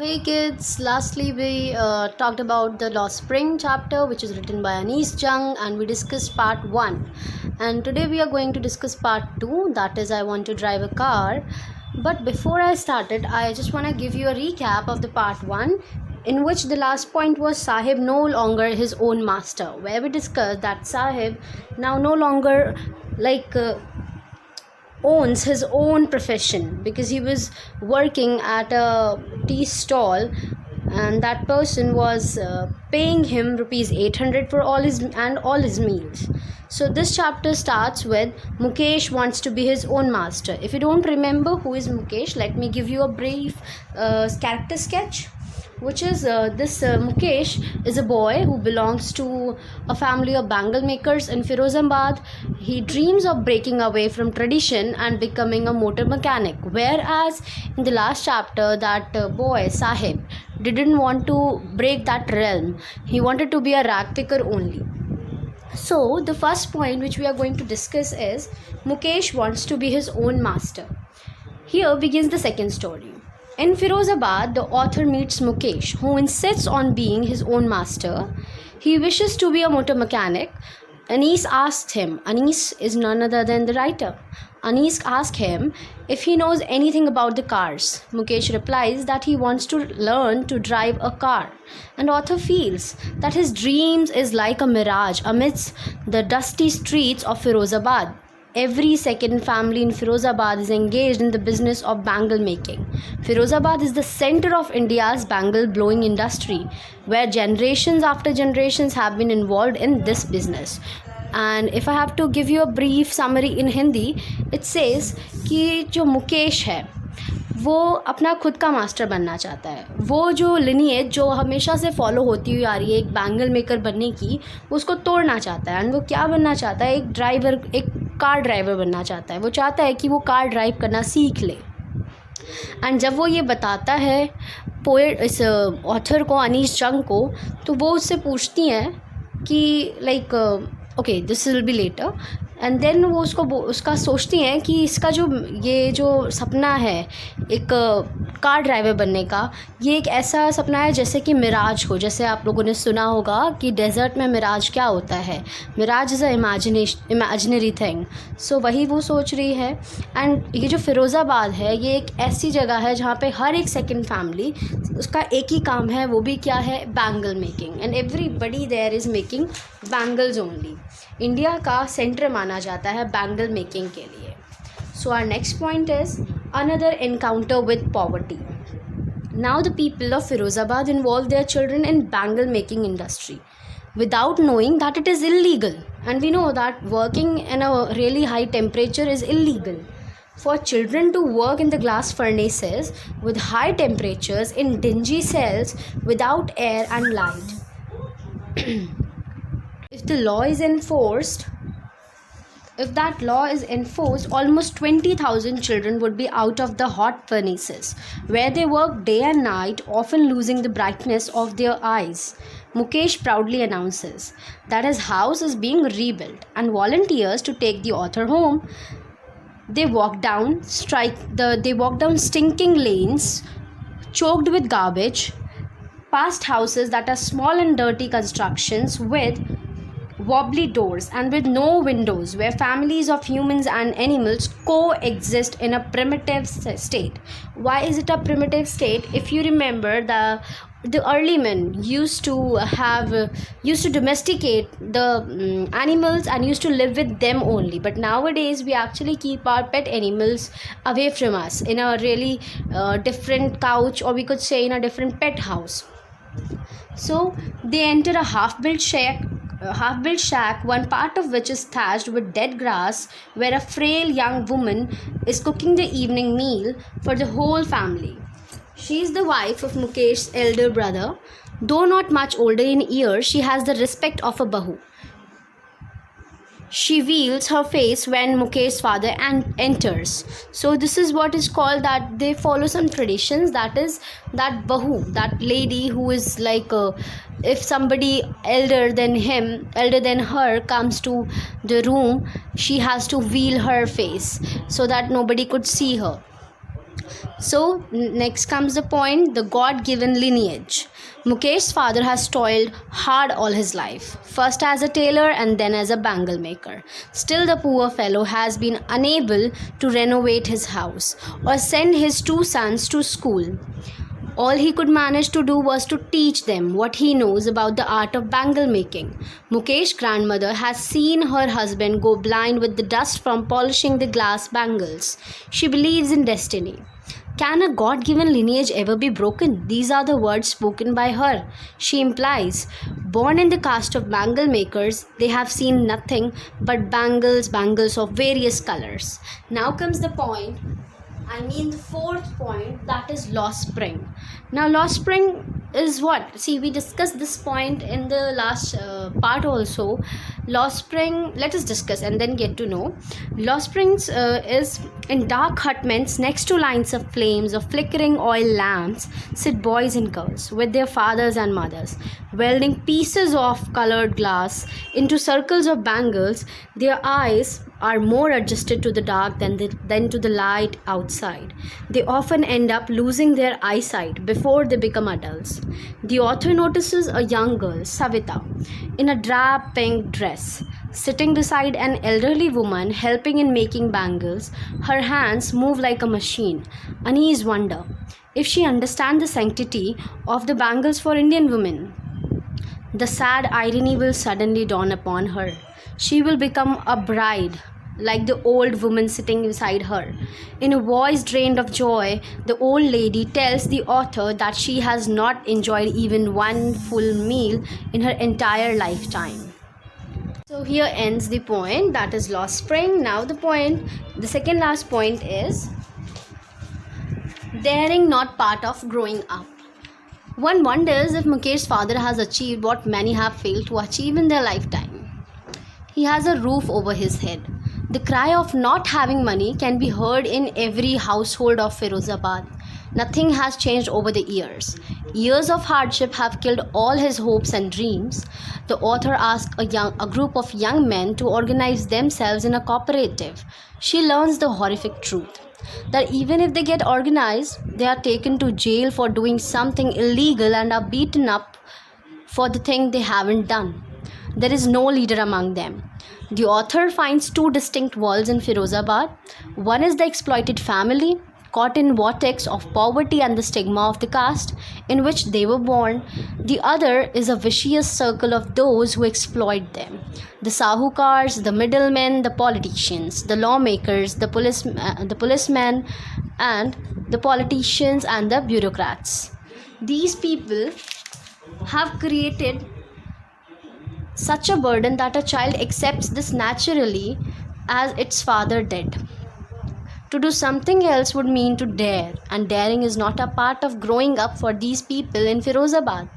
Hey kids, lastly we talked about the Lost Spring chapter which is written by Anis Jung, and we discussed part 1. And today we are going to discuss part 2, that is I want to drive a car. But before I started, I just want to give you a recap of the part 1, in which the last point was Sahib no longer his own master, where we discussed that Sahib now no longer owns his own profession, because he was working at a tea stall and that person was paying him rupees 800 for all his meals. So this chapter starts with Mukesh wants to be his own master. If you don't remember who is Mukesh, let me give you a brief character sketch, which is this Mukesh is a boy who belongs to a family of bangle makers in Firozabad. He dreams of breaking away from tradition and becoming a motor mechanic, whereas in the last chapter that boy Sahib didn't want to break that realm. He wanted to be a rag picker only. So the first point which we are going to discuss is Mukesh wants to be his own master. Here begins the second story. In Firozabad, the author meets Mukesh, who insists on being his own master. He wishes to be a motor mechanic. Anis asks him, Anis is none other than the writer. Anis asks him if he knows anything about the cars. Mukesh replies that he wants to learn to drive a car. And author feels that his dreams is like a mirage amidst the dusty streets of Firozabad. Every second family in Firozabad is engaged in the business of bangle making. Firozabad is the center of India's bangle blowing industry, where generations after generations have been involved in this business. And if I have to give you a brief summary in Hindi, it says कि जो मुकेश है वो अपना खुद का master बनना चाहता है. वो जो लिनिएज जो हमेशा से फॉलो होती हुई आ रही है एक बैंगल मेकर बनने की, उसको तोड़ना चाहता है. एंड वो क्या बनना चाहता है? एक कार ड्राइवर बनना चाहता है. वो चाहता है कि वो कार ड्राइव करना सीख ले. एंड जब वो ये बताता है पोएट इस ऑथर को, अनीस जंग को, तो वो उससे पूछती हैं कि okay this will be later. And then वो उसका सोचती हैं कि इसका जो सपना है एक कार ड्राइवर बनने का, ये एक ऐसा सपना है जैसे कि मिराज हो. जैसे आप लोगों ने सुना होगा कि डेजर्ट में मिराज क्या होता है. Mirage is a imaginary thing. So वही वो सोच रही है. एंड ये जो फ़िरोज़ाबाद है ये एक ऐसी जगह है जहाँ पे हर एक सेकंड फैमिली उसका एक ही काम है, वो भी क्या है? Bangle making. And everybody there is making bangles only. India का सेंटर माना जाता है बैंगल मेकिंग के लिए. So our next point is another encounter with poverty. Now the people of Firozabad involve their children in bangle making industry without knowing that it is illegal. And we know that working in a really high temperature is illegal. For children to work in the glass furnaces with high temperatures in dingy cells without air and light. If that law is enforced, almost 20,000 children would be out of the hot furnaces, where they work day and night, often losing the brightness of their eyes. Mukesh proudly announces that his house is being rebuilt, and volunteers to take the author home. They walk down stinking lanes, choked with garbage, past houses that are small and dirty constructions with wobbly doors and with no windows, where families of humans and animals coexist in a primitive state. Why is it a primitive state? If you remember, the early men used to domesticate the animals and used to live with them only. But nowadays we actually keep our pet animals away from us in a really different couch, or we could say in a different pet house. So they enter a half-built shack, one part of which is thatched with dead grass, where a frail young woman is cooking the evening meal for the whole family. She is the wife of Mukesh's elder brother. Though not much older in years, she has the respect of a bahu. She veils her face when Mukesh's father enters. So this is what is called that they follow some traditions. That is that bahu, that lady who is if somebody elder than her comes to the room, she has to veil her face so that nobody could see her. So, next comes the point, the God given lineage. Mukesh's father has toiled hard all his life, first as a tailor and then as a bangle maker. Still, the poor fellow has been unable to renovate his house or send his two sons to school. All he could manage to do was to teach them what he knows about the art of bangle making. Mukesh's grandmother has seen her husband go blind with the dust from polishing the glass bangles. She believes in destiny. Can a God given lineage ever be broken? These are the words spoken by her. She implies, born in the caste of bangle makers, they have seen nothing but bangles of various colors. Now comes the point, the fourth point, that is lost spring. Now, lost spring is what? See, we discussed this point in the last part also. Lost spring, let us discuss and then get to know. Lost springs is in dark hutments next to lines of flames of flickering oil lamps sit boys and girls with their fathers and mothers, welding pieces of colored glass into circles of bangles. Their eyes are more adjusted to the dark than to the light outside. They often end up losing their eyesight before they become adults. The author notices a young girl, Savita, in a drab pink dress, sitting beside an elderly woman helping in making bangles. Her hands move like a machine. Unease wonder if she understands the sanctity of the bangles for Indian women. The sad irony will suddenly dawn upon her. She will become a bride, like the old woman sitting beside her. In a voice drained of joy, the old lady tells the author that she has not enjoyed even one full meal in her entire lifetime. So here ends the point, that is lost spring. Now the second last point is daring not part of growing up. One wonders if Mukesh's father has achieved what many have failed to achieve in their lifetime. He has a roof over his head. The cry of not having money can be heard in every household of Firozabad. Nothing has changed over the years. Years of hardship have killed all his hopes and dreams. The author asks a group of young men to organize themselves in a cooperative. She learns the horrific truth that even if they get organized, they are taken to jail for doing something illegal and are beaten up for the thing they haven't done. There is no leader among them. The author finds two distinct worlds in Firozabad. One is the exploited family, caught in vortex of poverty and the stigma of the caste in which they were born. The other is a vicious circle of those who exploit them. The sahukars, the middlemen, the politicians, the lawmakers, the policemen, and the politicians and the bureaucrats. These people have created such a burden that a child accepts this naturally as its father did. To do something else would mean to dare, and daring is not a part of growing up for these people in Firozabad.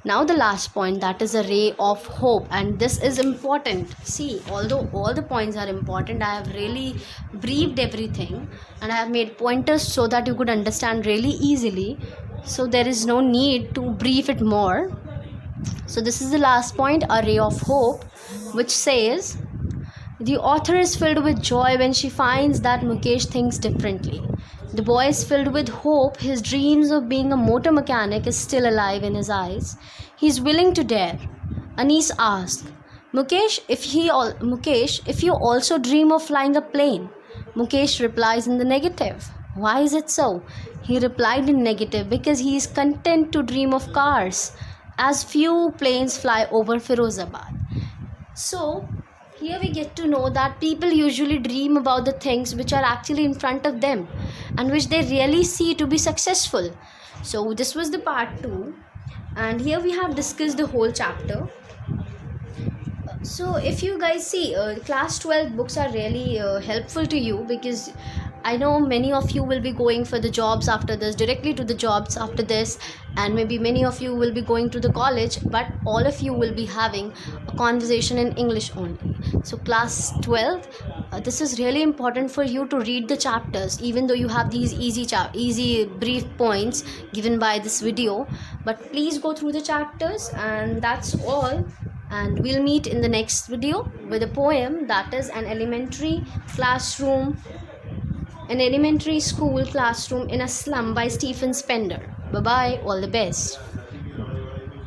Now the last point, that is a ray of hope, and this is important. See, although all the points are important, I have really briefed everything and I have made pointers so that you could understand really easily. So there is no need to brief it more. So this is the last point, a ray of hope, which says, the author is filled with joy when she finds that Mukesh thinks differently. The boy is filled with hope. His dreams of being a motor mechanic is still alive in his eyes. He is willing to dare. Anis asks, Mukesh, if you also dream of flying a plane? Mukesh replies in the negative. Why is it so? He replied in negative because he is content to dream of cars, as few planes fly over Firozabad. So, here we get to know that people usually dream about the things which are actually in front of them and which they really see to be successful. So, this was the part 2, and here we have discussed the whole chapter. So, if you guys see, class 12 books are really helpful to you, because I know many of you will be going for the jobs after this, directly to the jobs after this, and maybe many of you will be going to the college, but all of you will be having a conversation in English only. So class 12, this is really important for you to read the chapters, even though you have these easy brief points given by this video, but please go through the chapters. And that's all, and we'll meet in the next video with a poem, that is an elementary classroom An elementary school classroom in a slum by Stephen Spender. Bye bye, all the best.